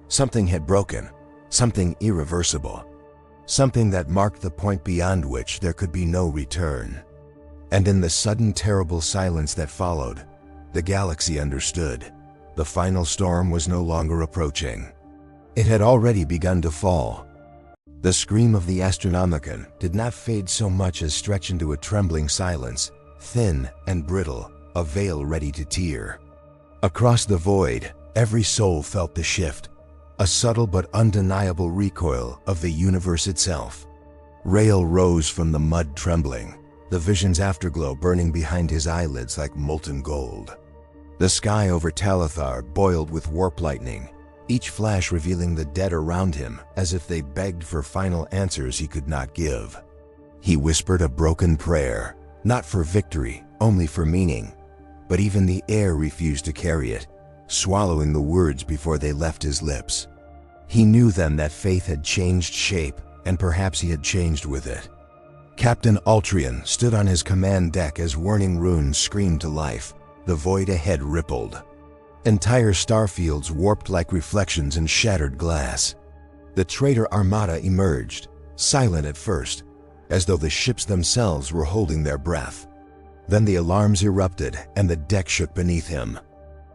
Something had broken, something irreversible, something that marked the point beyond which there could be no return. And in the sudden terrible silence that followed, the galaxy understood. The final storm was no longer approaching. It had already begun to fall. The scream of the Astronomicon did not fade so much as stretch into a trembling silence, thin and brittle, a veil ready to tear. Across the void, every soul felt the shift, a subtle but undeniable recoil of the universe itself. Rael rose from the mud trembling, the vision's afterglow burning behind his eyelids like molten gold. The sky over Talithar boiled with warp lightning, each flash revealing the dead around him as if they begged for final answers he could not give. He whispered a broken prayer, not for victory, only for meaning, but even the air refused to carry it, swallowing the words before they left his lips. He knew then that faith had changed shape, and perhaps he had changed with it. Captain Altrian stood on his command deck as warning runes screamed to life. The void ahead rippled. Entire starfields warped like reflections in shattered glass. The traitor armada emerged, silent at first, as though the ships themselves were holding their breath. Then the alarms erupted and the deck shook beneath him.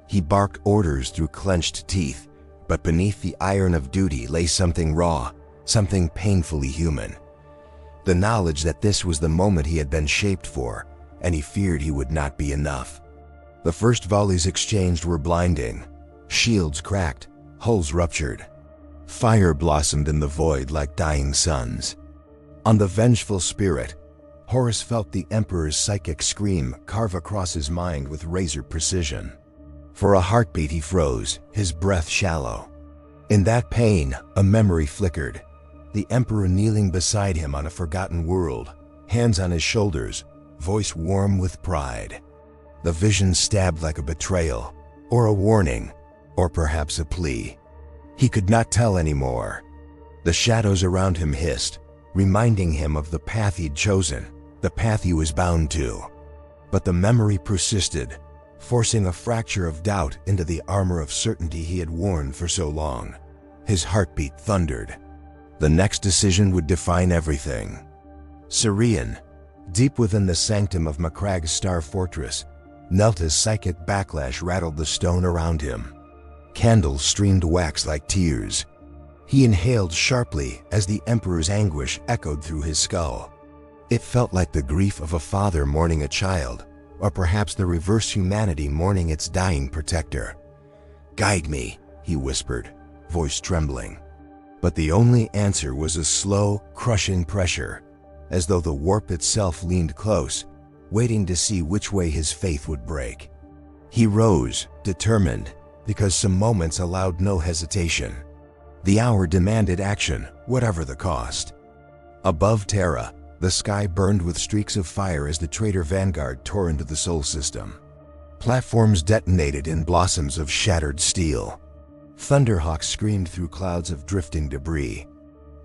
He barked orders through clenched teeth, but beneath the iron of duty lay something raw, something painfully human. The knowledge that this was the moment he had been shaped for, and he feared he would not be enough. The first volleys exchanged were blinding. Shields cracked, hulls ruptured. Fire blossomed in the void like dying suns. On the vengeful spirit, Horus felt the Emperor's psychic scream carve across his mind with razor precision. For a heartbeat he froze, his breath shallow. In that pain, a memory flickered. The Emperor kneeling beside him on a forgotten world, hands on his shoulders, voice warm with pride. The vision stabbed like a betrayal, or a warning, or perhaps a plea. He could not tell anymore. The shadows around him hissed, reminding him of the path he'd chosen, the path he was bound to. But the memory persisted, forcing a fracture of doubt into the armor of certainty he had worn for so long. His heartbeat thundered. The next decision would define everything. Sirian, deep within the sanctum of Macrag's star fortress, Nelta's psychic backlash rattled the stone around him. Candles streamed wax like tears. He inhaled sharply as the Emperor's anguish echoed through his skull. It felt like the grief of a father mourning a child, or perhaps the reverse humanity mourning its dying protector. "Guide me," he whispered, voice trembling. But the only answer was a slow, crushing pressure, as though the warp itself leaned close, waiting to see which way his faith would break. He rose, determined, because some moments allowed no hesitation. The hour demanded action, whatever the cost. Above Terra, the sky burned with streaks of fire as the traitor vanguard tore into the Sol system. Platforms detonated in blossoms of shattered steel. Thunderhawks screamed through clouds of drifting debris.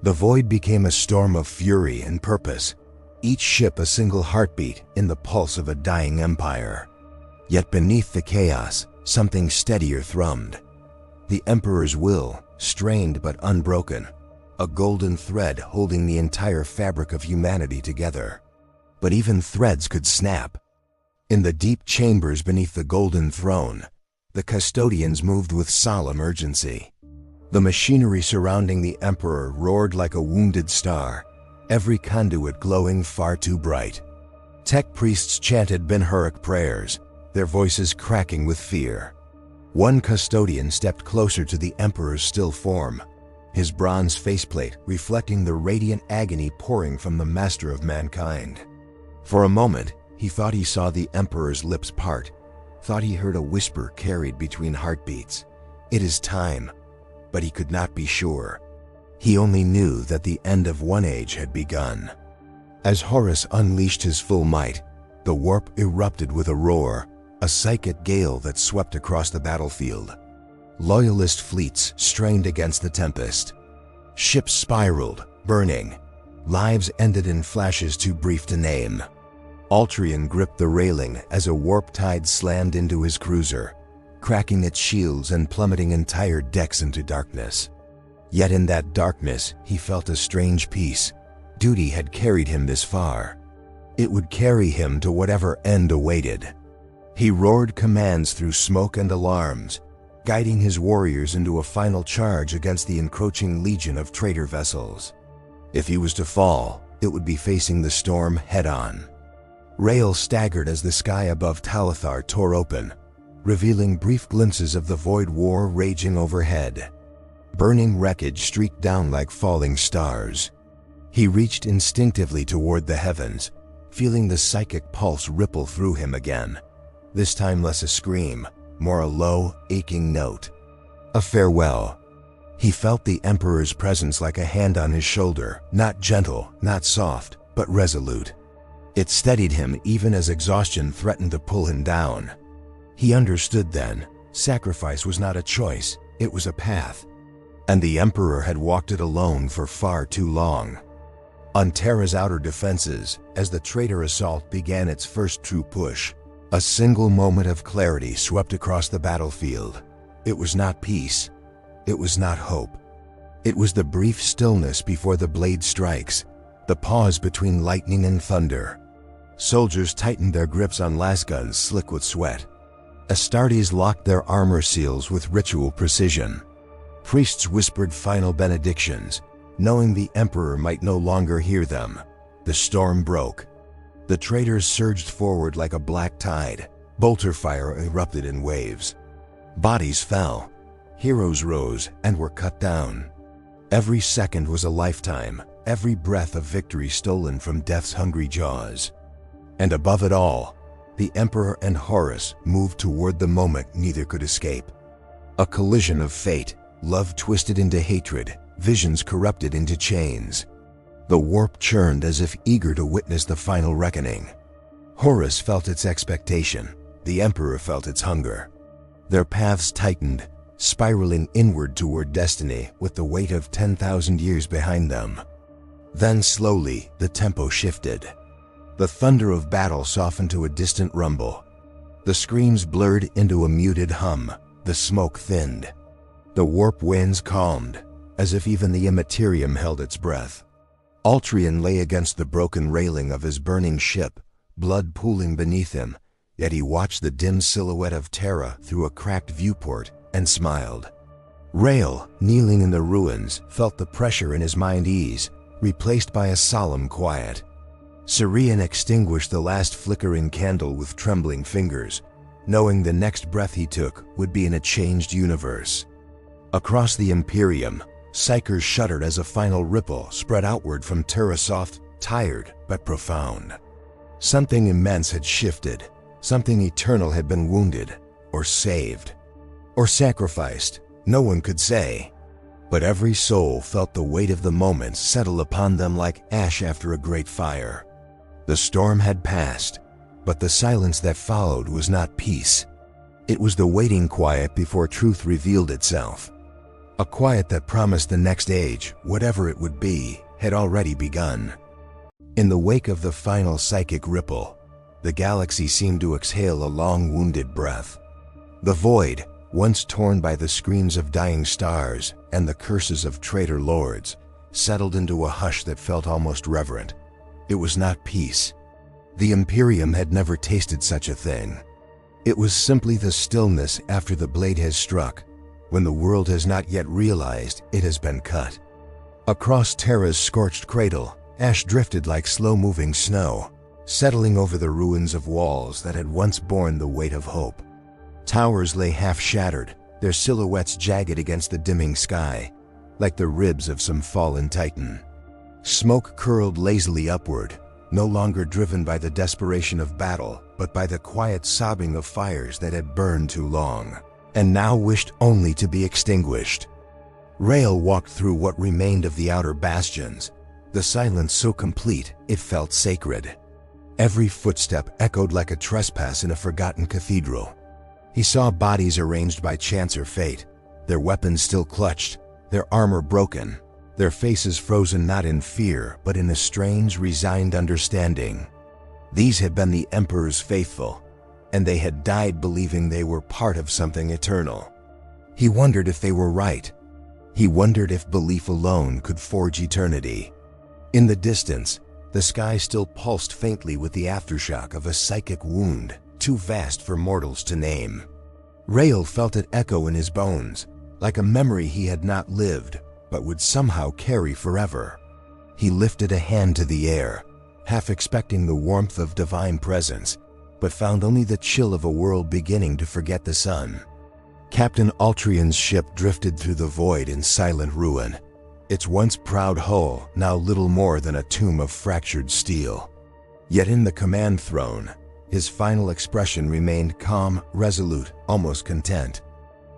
The void became a storm of fury and purpose, each ship a single heartbeat in the pulse of a dying empire. Yet beneath the chaos, something steadier thrummed. The Emperor's will, strained but unbroken, a golden thread holding the entire fabric of humanity together. But even threads could snap. In the deep chambers beneath the golden throne, the custodians moved with solemn urgency. The machinery surrounding the Emperor roared like a wounded star, every conduit glowing far too bright. Tech priests chanted Ben-Huruk prayers, their voices cracking with fear. One custodian stepped closer to the Emperor's still form, his bronze faceplate reflecting the radiant agony pouring from the master of mankind. For a moment, he thought he saw the Emperor's lips part, thought he heard a whisper carried between heartbeats. "It is time," but he could not be sure. He only knew that the end of one age had begun. As Horus unleashed his full might, the warp erupted with a roar, a psychic gale that swept across the battlefield. Loyalist fleets strained against the tempest. Ships spiraled, burning. Lives ended in flashes too brief to name. Altrian gripped the railing as a warp tide slammed into his cruiser, cracking its shields and plummeting entire decks into darkness. Yet in that darkness, he felt a strange peace. Duty had carried him this far. It would carry him to whatever end awaited. He roared commands through smoke and alarms, guiding his warriors into a final charge against the encroaching legion of traitor vessels. If he was to fall, it would be facing the storm head-on. Rael staggered as the sky above Talathar tore open, revealing brief glimpses of the void war raging overhead. Burning wreckage streaked down like falling stars. He reached instinctively toward the heavens, feeling the psychic pulse ripple through him again, this time less a scream, more a low, aching note. A farewell. He felt the Emperor's presence like a hand on his shoulder, not gentle, not soft, but resolute. It steadied him even as exhaustion threatened to pull him down. He understood then, sacrifice was not a choice, it was a path. And the Emperor had walked it alone for far too long. On Terra's outer defenses, as the traitor assault began its first true push, a single moment of clarity swept across the battlefield. It was not peace. It was not hope. It was the brief stillness before the blade strikes, the pause between lightning and thunder. Soldiers tightened their grips on lasguns slick with sweat. Astartes locked their armor seals with ritual precision. Priests whispered final benedictions, knowing the Emperor might no longer hear them. The storm broke. The traitors surged forward like a black tide. Bolter fire erupted in waves. Bodies fell. Heroes rose and were cut down. Every second was a lifetime, every breath of victory stolen from death's hungry jaws. And above it all, the Emperor and Horus moved toward the moment neither could escape. A collision of fate, love twisted into hatred, visions corrupted into chains. The warp churned as if eager to witness the final reckoning. Horus felt its expectation. The Emperor felt its hunger. Their paths tightened, spiraling inward toward destiny with the weight of 10,000 years behind them. Then slowly, the tempo shifted. The thunder of battle softened to a distant rumble. The screams blurred into a muted hum. The smoke thinned. The warp winds calmed, as if even the Imperium held its breath. Altrian lay against the broken railing of his burning ship, blood pooling beneath him, Yet he watched the dim silhouette of Terra through a cracked viewport and smiled. Rael, kneeling in the ruins, felt the pressure in his mind ease, replaced by a solemn quiet. Sirian extinguished the last flickering candle with trembling fingers, knowing the next breath he took would be in a changed universe. Across the Imperium, psychers shuddered as a final ripple spread outward from Terra's soft, tired but profound. Something immense had shifted. Something eternal had been wounded, or saved, or sacrificed. No one could say. But every soul felt the weight of the moment settle upon them like ash after a great fire. The storm had passed, but the silence that followed was not peace. It was the waiting quiet before truth revealed itself. A quiet that promised the next age, whatever it would be, had already begun. In the wake of the final psychic ripple, the galaxy seemed to exhale a long wounded breath. The void, once torn by the screams of dying stars and the curses of traitor lords, settled into a hush that felt almost reverent. It was not peace. The Imperium had never tasted such a thing. It was simply the stillness after the blade has struck, when the world has not yet realized it has been cut. Across Terra's scorched cradle, ash drifted like slow-moving snow, settling over the ruins of walls that had once borne the weight of hope. Towers lay half-shattered, their silhouettes jagged against the dimming sky, like the ribs of some fallen titan. Smoke curled lazily upward, no longer driven by the desperation of battle, but by the quiet sobbing of fires that had burned too long, and now wished only to be extinguished. Rael walked through what remained of the outer bastions, the silence so complete it felt sacred. Every footstep echoed like a trespass in a forgotten cathedral. He saw bodies arranged by chance or fate, their weapons still clutched, their armor broken, their faces frozen not in fear but in a strange, resigned understanding. These had been the Emperor's faithful, and they had died believing they were part of something eternal. He wondered if they were right. He wondered if belief alone could forge eternity. In the distance, the sky still pulsed faintly with the aftershock of a psychic wound too vast for mortals to name. Rael felt it echo in his bones, like a memory he had not lived, but would somehow carry forever. He lifted a hand to the air, half expecting the warmth of divine presence, but found only the chill of a world beginning to forget the sun. Captain Altrian's ship drifted through the void in silent ruin, its once proud hull now little more than a tomb of fractured steel. Yet in the command throne, his final expression remained calm, resolute, almost content.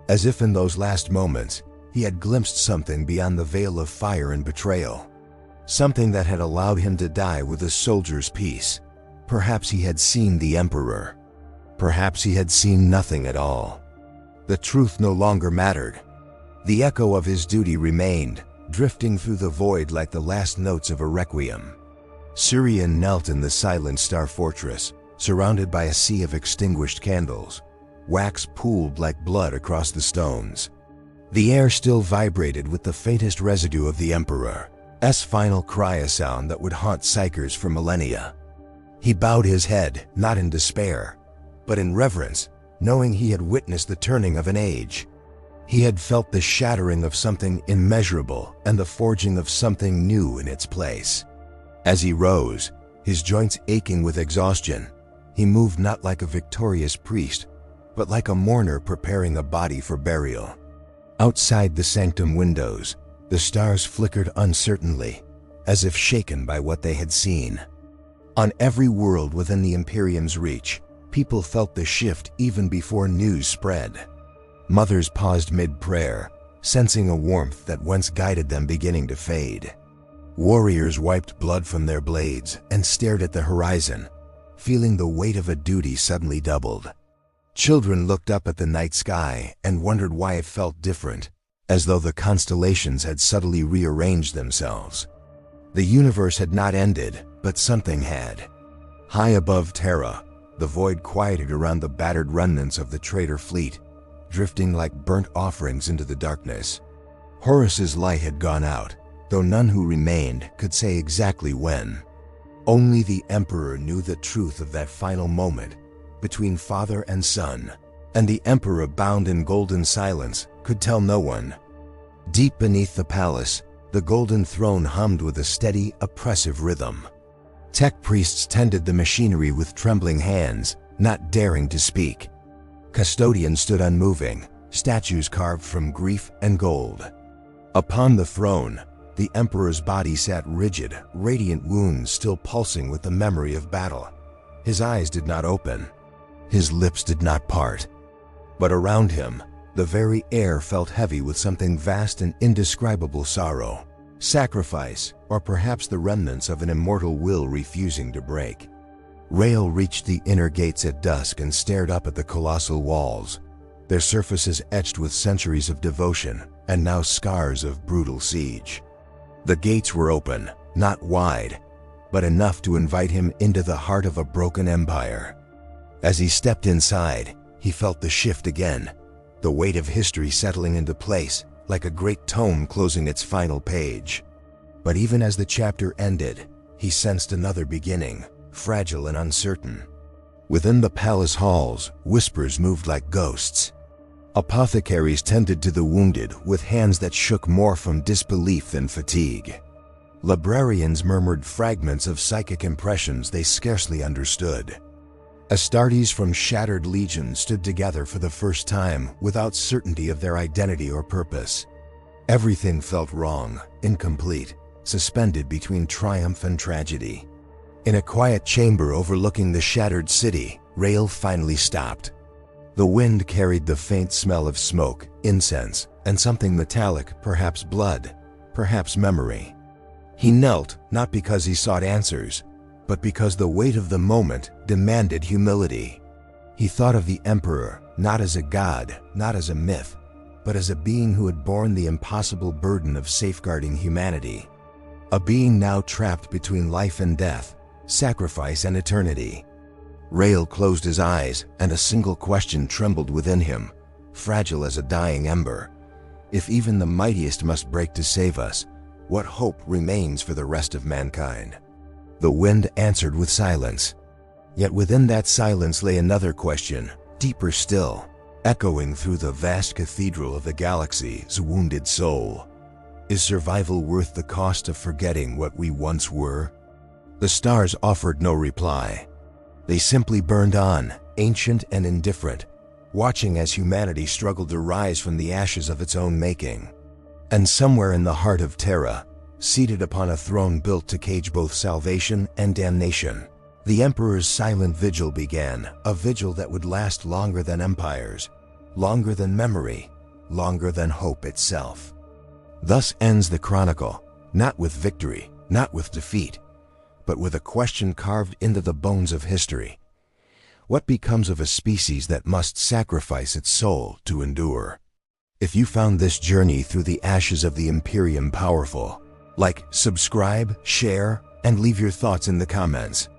As if in those last moments, he had glimpsed something beyond the veil of fire and betrayal. Something that had allowed him to die with a soldier's peace. Perhaps he had seen the Emperor. Perhaps he had seen nothing at all. The truth no longer mattered. The echo of his duty remained, drifting through the void like the last notes of a requiem. Sirian knelt in the silent star fortress, surrounded by a sea of extinguished candles. Wax pooled like blood across the stones. The air still vibrated with the faintest residue of the Emperor's final cry, a sound that would haunt psychers for millennia. He bowed his head, not in despair, but in reverence, knowing he had witnessed the turning of an age. He had felt the shattering of something immeasurable and the forging of something new in its place. As he rose, his joints aching with exhaustion, he moved not like a victorious priest, but like a mourner preparing a body for burial. Outside the sanctum windows, the stars flickered uncertainly, as if shaken by what they had seen. On every world within the Imperium's reach, people felt the shift even before news spread. Mothers paused mid-prayer, sensing a warmth that once guided them beginning to fade. Warriors wiped blood from their blades and stared at the horizon, feeling the weight of a duty suddenly doubled. Children looked up at the night sky and wondered why it felt different, as though the constellations had subtly rearranged themselves. The universe had not ended, but something had. High above Terra, the void quieted around the battered remnants of the traitor fleet, drifting like burnt offerings into the darkness. Horus's light had gone out, though none who remained could say exactly when. Only the Emperor knew the truth of that final moment, between father and son, and the emperor, bound in golden silence, could tell no one. Deep beneath the palace, the golden throne hummed with a steady, oppressive rhythm. Tech priests tended the machinery with trembling hands, not daring to speak. Custodians stood unmoving, statues carved from grief and gold. Upon the throne, the emperor's body sat rigid, radiant wounds still pulsing with the memory of battle. His eyes did not open. His lips did not part. But around him, the very air felt heavy with something vast and indescribable sorrow, sacrifice, or perhaps the remnants of an immortal will refusing to break. Rael reached the inner gates at dusk and stared up at the colossal walls, their surfaces etched with centuries of devotion and now scars of brutal siege. The gates were open, not wide, but enough to invite him into the heart of a broken empire. As he stepped inside, he felt the shift again, the weight of history settling into place like a great tome closing its final page. But even as the chapter ended, he sensed another beginning, fragile and uncertain. Within the palace halls, whispers moved like ghosts. Apothecaries tended to the wounded with hands that shook more from disbelief than fatigue. Librarians murmured fragments of psychic impressions they scarcely understood. Astartes from shattered legions stood together for the first time without certainty of their identity or purpose. Everything felt wrong, incomplete, suspended between triumph and tragedy. In a quiet chamber overlooking the shattered city, Rael finally stopped. The wind carried the faint smell of smoke, incense, and something metallic, perhaps blood, perhaps memory. He knelt, not because he sought answers, but because the weight of the moment demanded humility. He thought of the emperor, not as a god, not as a myth, but as a being who had borne the impossible burden of safeguarding humanity. A being now trapped between life and death, sacrifice and eternity. Rael closed his eyes, and a single question trembled within him, fragile as a dying ember. If even the mightiest must break to save us, what hope remains for the rest of mankind? The wind answered with silence. Yet within that silence lay another question, deeper still, echoing through the vast cathedral of the galaxy's wounded soul. Is survival worth the cost of forgetting what we once were? The stars offered no reply. They simply burned on, ancient and indifferent, watching as humanity struggled to rise from the ashes of its own making. And somewhere in the heart of Terra, seated upon a throne built to cage both salvation and damnation, the Emperor's silent vigil began, a vigil that would last longer than empires, longer than memory, longer than hope itself. Thus ends the chronicle, not with victory, not with defeat, but with a question carved into the bones of history. What becomes of a species that must sacrifice its soul to endure? If you found this journey through the ashes of the Imperium powerful, like, subscribe, share, and leave your thoughts in the comments.